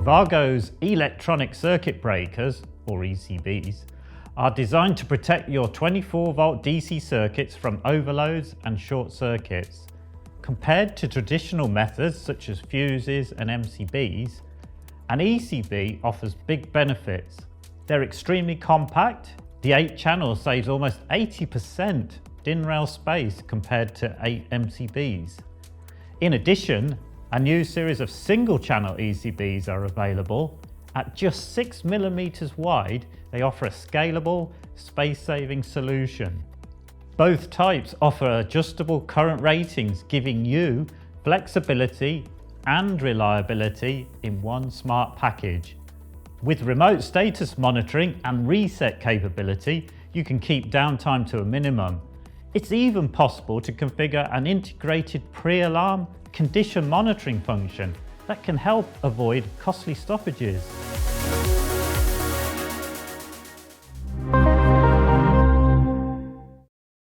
WAGO's electronic circuit breakers, or ECBs, are designed to protect your 24-volt DC circuits from overloads and short circuits. Compared to traditional methods such as fuses and MCBs, an ECB offers big benefits. They're extremely compact. The 8-channel saves almost 80% DIN rail space compared to 8 MCBs. In addition, a new series of single-channel ECBs are available. At just 6 millimeters wide, they offer a scalable, space-saving solution. Both types offer adjustable current ratings, giving you flexibility and reliability in one smart package. With remote status monitoring and reset capability, you can keep downtime to a minimum. It's even possible to configure an integrated pre-alarm condition monitoring function that can help avoid costly stoppages.